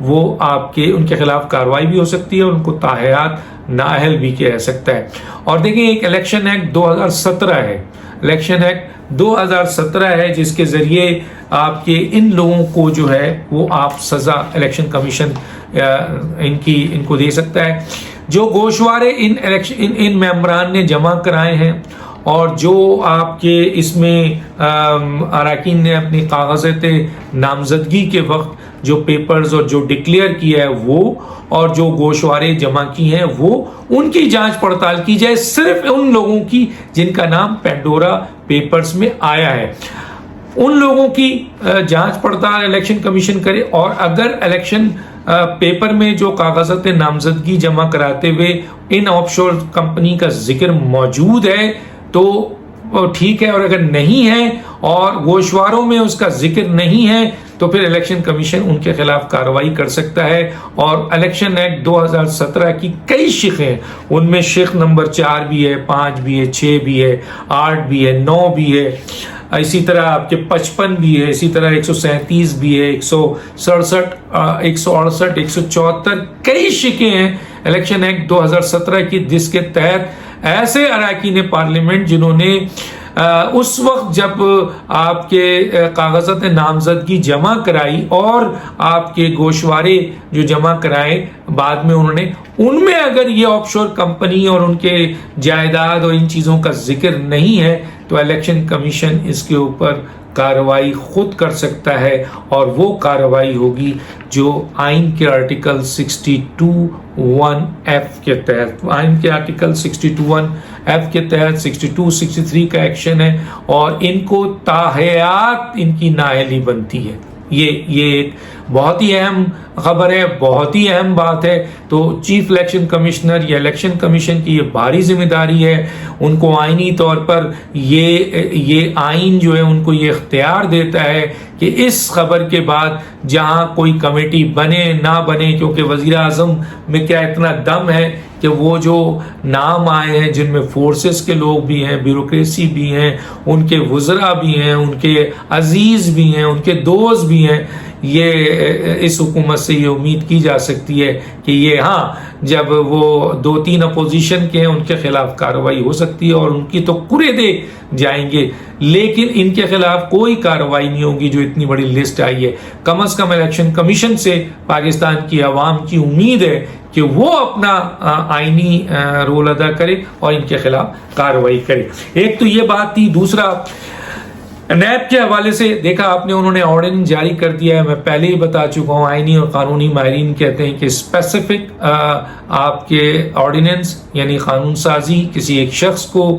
وہ آپ کے ان کے خلاف کارروائی بھی ہو سکتی ہے اور ان کو تاحیات نااہل بھی کیا جا سکتا ہے۔ اور دیکھیں ایک الیکشن ایکٹ 2017 ہے، الیکشن ایکٹ 2017 ہے جس کے ذریعے آپ کے ان لوگوں کو جو ہے وہ آپ سزا الیکشن کمیشن ان کو دے سکتا ہے جو گوشوارے ان ممبران نے جمع کرائے ہیں اور جو آپ کے اس میں اراکین نے اپنی کاغذات نامزدگی کے وقت جو پیپرز اور جو ڈکلیئر کیا ہے وہ اور جو گوشوارے جمع کی ہیں وہ ان کی جانچ پڑتال کی جائے، صرف ان لوگوں کی جن کا نام پینڈورا پیپرز میں آیا ہے، ان لوگوں کی جانچ پڑتال الیکشن کمیشن کرے۔ اور اگر الیکشن پیپر میں جو کاغذات نامزدگی جمع کراتے ہوئے ان آف شور کمپنی کا ذکر موجود ہے تو ٹھیک ہے، اور اگر نہیں ہے اور گوشواروں میں اس کا ذکر نہیں ہے تو پھر الیکشن کمیشن ان کے خلاف کارروائی کر سکتا ہے۔ اور الیکشن ایکٹ 2017 کی کئی شق ہیں، ان میں شق نمبر 4 بھی ہے، 5 بھی ہے، 6 بھی ہے، 8 بھی ہے، 9 بھی ہے، اسی طرح آپ کے 55 بھی ہے، اسی طرح 137 بھی ہے، 167 168 174 کئی شقیں ہیں الیکشن ایکٹ 2017 کی، جس کے تحت ایسے اراکین پارلیمنٹ جنہوں نے اس وقت جب آپ کے کاغذات نامزدگی جمع کرائی اور آپ کے گوشوارے جو جمع کرائے بعد میں انہوں نے، ان میں اگر یہ آف شور کمپنی اور ان کے جائیداد اور ان چیزوں کا ذکر نہیں ہے تو الیکشن کمیشن اس کے اوپر کارروائی خود کر سکتا ہے، اور وہ کارروائی ہوگی جو آئین کے آرٹیکل 62(1)(f) کے تحت، آئین کے آرٹیکل 62(1)(f) کے تحت 62 63 کا ایکشن ہے، اور ان کو تاحیات ان کی نااہلی بنتی ہے۔ یہ ایک بہت ہی اہم خبر ہے، بہت ہی اہم بات ہے۔ تو چیف الیکشن کمشنر یا الیکشن کمیشن کی یہ بھاری ذمہ داری ہے، ان کو آئینی طور پر یہ آئین جو ہے ان کو یہ اختیار دیتا ہے کہ اس خبر کے بعد جہاں کوئی کمیٹی بنے نہ بنے، کیونکہ وزیر اعظم میں کیا اتنا دم ہے کہ وہ جو نام آئے ہیں جن میں فورسز کے لوگ بھی ہیں، بیوروکریسی بھی ہیں، ان کے وزراء بھی ہیں، ان کے عزیز بھی ہیں، ان کے دوست بھی ہیں، یہ اس حکومت سے یہ امید کی جا سکتی ہے کہ یہ جب وہ 2-3 اپوزیشن کے ہیں ان کے خلاف کارروائی ہو سکتی ہے اور ان کی تو کرے دے جائیں گے، لیکن ان کے خلاف کوئی کارروائی نہیں ہوگی جو اتنی بڑی لسٹ آئی ہے۔ کم از کم الیکشن کمیشن سے پاکستان کی عوام کی امید ہے کہ وہ اپنا آئینی رول ادا کرے اور ان کے خلاف کارروائی کرے۔ ایک تو یہ بات تھی۔ دوسرا، نیب کے حوالے سے دیکھا آپ نے، انہوں نے آرڈیننس جاری کر دیا ہے۔ میں پہلے ہی بتا چکا ہوں، آئینی اور قانونی ماہرین کہتے ہیں کہ اسپیسیفک آپ کے آرڈیننس یعنی قانون سازی کسی ایک شخص کو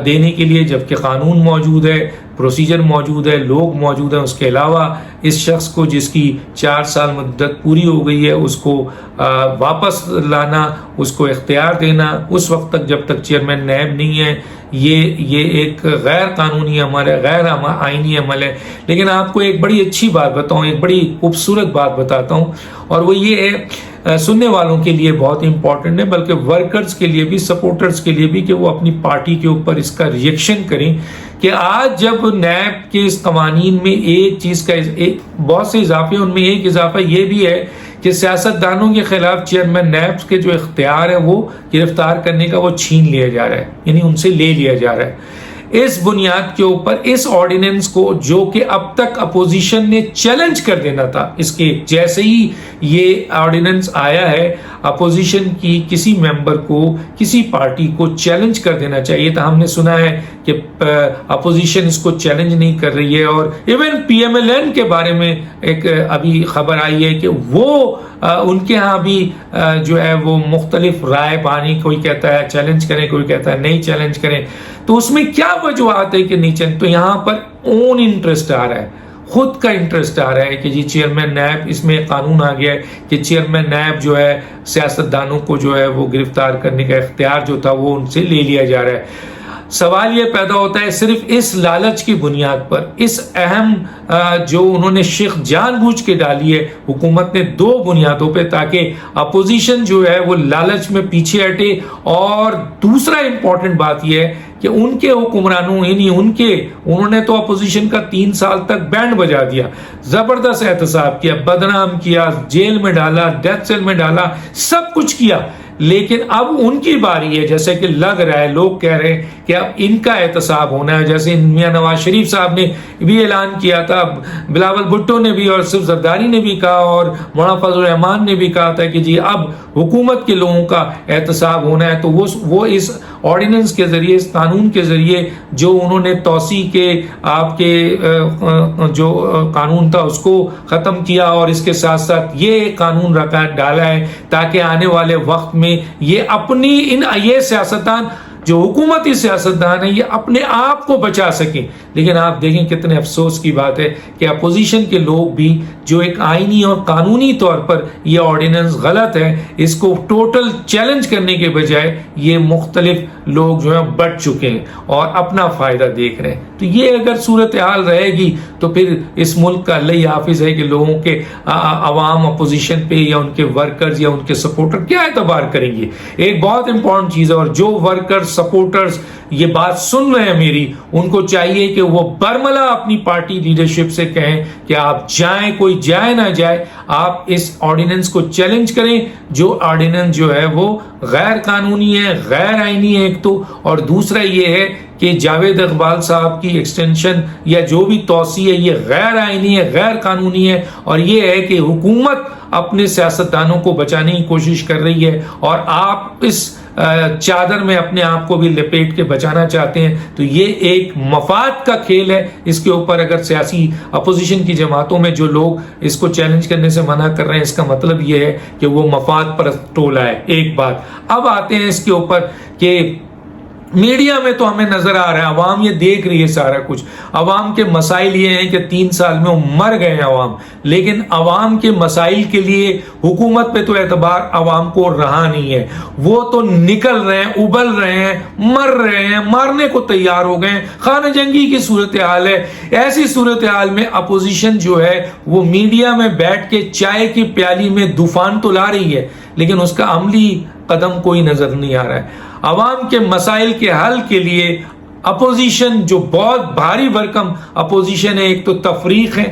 دینے کے لیے، جبکہ قانون موجود ہے، پروسیجر موجود ہے، لوگ موجود ہیں، اس کے علاوہ اس شخص کو جس کی 4 سال مدت پوری ہو گئی ہے اس کو واپس لانا، اس کو اختیار دینا اس وقت تک جب تک چیئرمین نیب نہیں ہے، یہ ایک غیر قانونی عمل ہے، غیر آئینی عمل ہے۔ لیکن آپ کو ایک بڑی اچھی بات بتاؤں، ایک بڑی خوبصورت بات بتاتا ہوں، اور وہ یہ ہے، سننے والوں کے لیے بہت امپورٹنٹ ہے، بلکہ ورکرز کے لیے بھی، سپورٹرز کے لیے بھی، کہ وہ اپنی پارٹی کے اوپر اس کا ریئیکشن کریں کہ آج جب نیب کے اس قوانین میں ایک چیز کا بہت سے اضافے، ان میں ایک اضافہ یہ بھی ہے کہ سیاستدانوں کے خلاف چیئرمین نیب کے جو اختیار ہے وہ گرفتار کرنے کا وہ چھین لیا جا رہا ہے، یعنی ان سے لے لیا جا رہا ہے۔ اس بنیاد کے اوپر اس آرڈیننس کو، جو کہ اب تک اپوزیشن نے چیلنج کر دینا تھا، اس کے جیسے ہی یہ آرڈیننس آیا ہے، اپوزیشن کی کسی ممبر کو، کسی پارٹی کو چیلنج کر دینا چاہیے تھا۔ ہم نے سنا ہے کہ اپوزیشن اس کو چیلنج نہیں کر رہی ہے، اور even P M L N کے بارے میں ایک ابھی خبر آئی ہے کہ وہ ان کے ہاں بھی جو ہے وہ مختلف رائے بانی، کوئی کہتا ہے چیلنج کریں، کوئی کہتا ہے نہیں چیلنج کریں۔ تو اس میں کیا وجوہات ہے کہ نہیں چیلنج؟ تو یہاں پر اون انٹرسٹ آ رہا ہے، خود کا انٹرسٹ آ رہا ہے کہ جی چیئرمین نیب، اس میں قانون آ گیا ہے کہ چیئرمین نیب جو ہے سیاستدانوں کو جو ہے وہ گرفتار کرنے کا اختیار جو تھا وہ ان سے لے لیا جا رہا ہے۔ سوال یہ پیدا ہوتا ہے صرف اس لالچ کی بنیاد پر، اس اہم جو انہوں نے شق جان بوجھ کے ڈالی ہے حکومت نے 2 بنیادوں پہ، تاکہ اپوزیشن جو ہے وہ لالچ میں پیچھے ہٹے، اور دوسرا امپورٹنٹ بات یہ ہے کہ ان کے حکمرانوں انہوں نے تو اپوزیشن کا 3 سال تک بینڈ بجا دیا، زبردست احتساب کیا، بدنام کیا، جیل میں ڈالا، ڈیتھ سیل میں ڈالا، سب کچھ کیا، لیکن اب ان کی باری ہے، جیسے کہ لگ رہا ہے، لوگ کہہ رہے ہیں کہ اب ان کا احتساب ہونا ہے، جیسے میاں نواز شریف صاحب نے بھی اعلان کیا تھا، بلاول بھٹو نے بھی اور صرف زرداری نے بھی کہا اور مولانا فضل الرحمان نے بھی کہا تھا کہ جی اب حکومت کے لوگوں کا احتساب ہونا ہے، تو وہ اس آرڈیننس کے ذریعے، اس قانون کے ذریعے جو انہوں نے توسیع کے آپ کے جو قانون تھا اس کو ختم کیا، اور اس کے ساتھ ساتھ یہ قانون ڈالا ہے تاکہ آنے والے وقت میں یہ سیاستدان جو حکومتی سیاستدان ہیں یہ اپنے آپ کو بچا سکیں۔ لیکن آپ دیکھیں کتنے افسوس کی بات ہے کہ اپوزیشن کے لوگ بھی جو ایک آئینی اور قانونی طور پر یہ آرڈیننس غلط ہے، اس کو ٹوٹل چیلنج کرنے کے بجائے یہ مختلف لوگ جو ہیں بٹ چکے ہیں اور اپنا فائدہ دیکھ رہے ہیں۔ تو یہ اگر صورتحال رہے گی تو پھر اس ملک کا اللہ حافظ ہے کہ لوگوں کے عوام اپوزیشن پہ یا ان کے ورکرز یا ان کے سپورٹر کیا اعتبار کریں گے۔ ایک بہت امپورٹنٹ چیز ہے، اور جو ورکرز سپورٹرز یہ بات سن رہے ہیں میری، ان کو چاہیے کہ وہ برملا اپنی پارٹی لیڈرشپ سے کہیں کہ آپ جائیں، کوئی جائے نہ جائے، آپ اس آرڈیننس کو چیلنج کریں۔ جو آرڈیننس جو ہے وہ غیر قانونی ہے، غیر آئینی ہے ایک تو، اور دوسرا یہ ہے کہ جاوید اقبال صاحب کی ایکسٹینشن یا جو بھی توسیع ہے یہ غیر آئینی ہے، غیر قانونی ہے، اور یہ ہے کہ حکومت اپنے سیاستدانوں کو بچانے کی کوشش کر رہی ہے اور آپ اس چادر میں اپنے آپ کو بھی لپیٹ کے بچانا چاہتے ہیں۔ تو یہ ایک مفاد کا کھیل ہے، اس کے اوپر اگر سیاسی اپوزیشن کی جماعتوں میں جو لوگ اس کو چیلنج کرنے سے منع کر رہے ہیں، اس کا مطلب یہ ہے کہ وہ مفاد پرست ٹولہ ہے۔ ایک بات اب آتے ہیں اس کے اوپر کہ میڈیا میں تو ہمیں نظر آ رہا ہے، عوام یہ دیکھ رہی ہے سارا کچھ، عوام کے مسائل یہ ہیں کہ 3 سال میں وہ مر گئے ہیں عوام، لیکن عوام کے مسائل کے لیے حکومت پہ تو اعتبار عوام کو رہا نہیں ہے، وہ تو نکل رہے ہیں، ابل رہے ہیں، مر رہے ہیں، مارنے کو تیار ہو گئے ہیں، خانہ جنگی کی صورتحال ہے۔ ایسی صورتحال میں اپوزیشن جو ہے وہ میڈیا میں بیٹھ کے چائے کی پیالی میں طوفان تو لا رہی ہے، لیکن اس کا عملی قدم کوئی نظر نہیں آ رہا ہے۔ عوام کے مسائل کے حل کے لیے اپوزیشن جو بہت بھاری بھرکم اپوزیشن ہے، ایک تو تفریق ہے،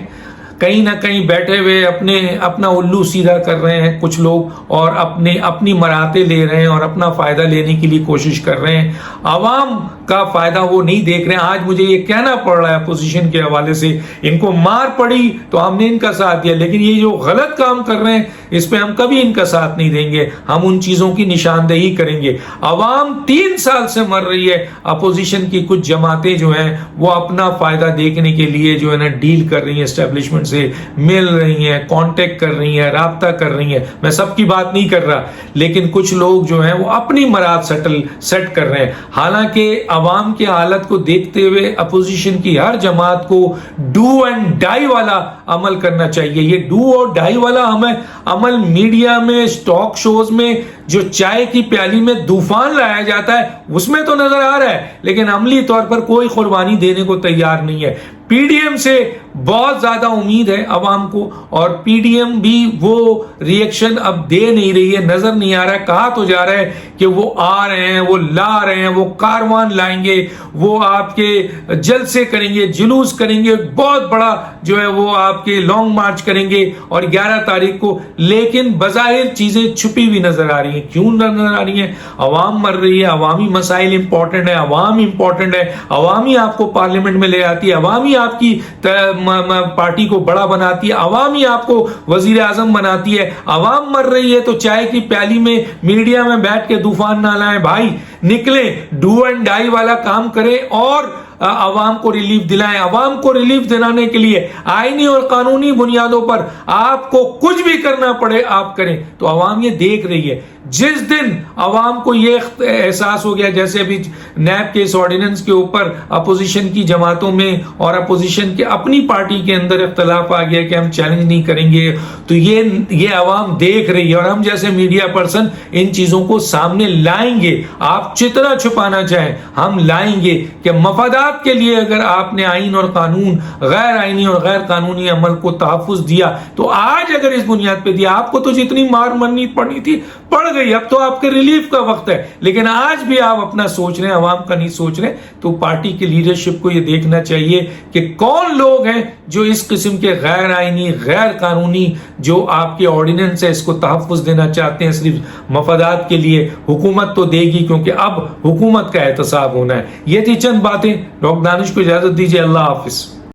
کہیں نہ کہیں بیٹھے ہوئے اپنا الو سیدھا کر رہے ہیں کچھ لوگ اور اپنی مراتے لے رہے ہیں اور اپنا فائدہ لینے کے لیے کوشش کر رہے ہیں، عوام کا فائدہ وہ نہیں دیکھ رہے ہیں۔ آج مجھے یہ کہنا پڑ رہا ہے اپوزیشن کے حوالے سے، ان کو مار پڑی تو ہم نے ان کا ساتھ دیا، لیکن یہ جو غلط کام کر رہے ہیں اس پہ ہم کبھی ان کا ساتھ نہیں دیں گے، ہم ان چیزوں کی نشاندہی کریں گے۔ عوام 3 سال سے مر رہی ہے، اپوزیشن کی کچھ جماعتیں جو ہیں وہ اپنا فائدہ دیکھنے کے لیے جو ہے نا ڈیل کر رہی ہیں، اسٹیبلشمنٹ سے مل رہی ہیں، کانٹیکٹ کر رہی ہیں، رابطہ کر رہی ہیں، میں سب کی بات نہیں کر رہا، لیکن کچھ لوگ جو ہیں وہ اپنی مراد سیٹ کر رہے ہیں۔ حالانکہ عوام کی حالت کو دیکھتے ہوئے اپوزیشن کی ہر جماعت کو ڈو اینڈ ڈائی والا عمل کرنا چاہیے۔ یہ ڈو اور ڈائی والا عمل میڈیا میں، اسٹاک شوز میں جو چائے کی پیالی میں طوفان لایا جاتا ہے اس میں تو نظر آ رہا ہے، لیکن عملی طور پر کوئی قربانی دینے کو تیار نہیں ہے۔ پی ڈی ایم سے بہت زیادہ امید ہے عوام کو، اور پی ڈی ایم بھی وہ ریئیکشن اب دے نہیں رہی ہے، نظر نہیں آ رہا ہے۔ کہا تو جا رہا ہے کہ وہ آ رہے ہیں، وہ لا رہے ہیں، وہ کاروان لائیں گے، وہ آپ کے جلسے کریں گے، جلوس کریں گے، بہت بڑا جو ہے وہ آپ کے لانگ مارچ کریں گے اور 11 تاریخ کو، لیکن بظاہر چیزیں چھپی ہوئی نظر آ رہی ہیں۔ کیوں نظر آ رہی ہیں؟ عوام مر رہی ہے، عوامی مسائل امپورٹنٹ ہے، عوام امپورٹنٹ ہے، عوامی آپ کو پارلیمنٹ میں لے آتی ہے، عوامی آپ کی پارٹی کو بڑا بناتی ہے، عوامی آپ کو وزیر اعظم بناتی ہے۔ عوام مر رہی ہے تو چائے کی پیالی میں میڈیا میں بیٹھ کے طوفان نہ لائیں بھائی، نکلیں، ڈو اینڈ ڈائی والا کام کریں اور عوام کو ریلیف دلائیں۔ عوام کو ریلیف دلانے کے لیے آئینی اور قانونی بنیادوں پر آپ کو کچھ بھی کرنا پڑے آپ کریں، تو عوام یہ دیکھ رہی ہے۔ جس دن عوام کو یہ احساس ہو گیا، جیسے ابھی نیب کے اس آرڈیننس کے اوپر اپوزیشن کی جماعتوں میں اور اپوزیشن کے اپنی پارٹی کے اندر اختلاف آ گیا کہ ہم چیلنج نہیں کریں گے، تو یہ عوام دیکھ رہی ہے، اور ہم جیسے میڈیا پرسن ان چیزوں کو سامنے لائیں گے۔ آپ جتنا چھپانا چاہیں ہم لائیں گے کہ مفادات کے لیے اگر آپ نے آئین اور قانون، غیر آئینی اور غیر قانونی عمل کو تحفظ دیا، تو آج اگر اس بنیاد پہ دیا، آپ کو تو جتنی مار مرنی پڑنی تھی پڑ گئی, اب تو آپ کے ریلیف کا وقت ہے, لیکن آج بھی آپ اپنا سوچ رہے ہیں, عوام کا نہیں سوچ رہے. تو پارٹی کی لیڈرشپ کو یہ دیکھنا چاہیے کہ کون لوگ ہیں جو اس قسم کے غیر آئینی, غیر قانونی جو آپ کے آرڈیننس ہے اس کو تحفظ دینا چاہتے ہیں صرف مفادات کے لیے. حکومت تو دے گی کیونکہ اب حکومت کا احتساب ہونا ہے. یہ تھی چند باتیں. ڈاکٹر دانش کو اجازت دیجیے. اللہ حافظ.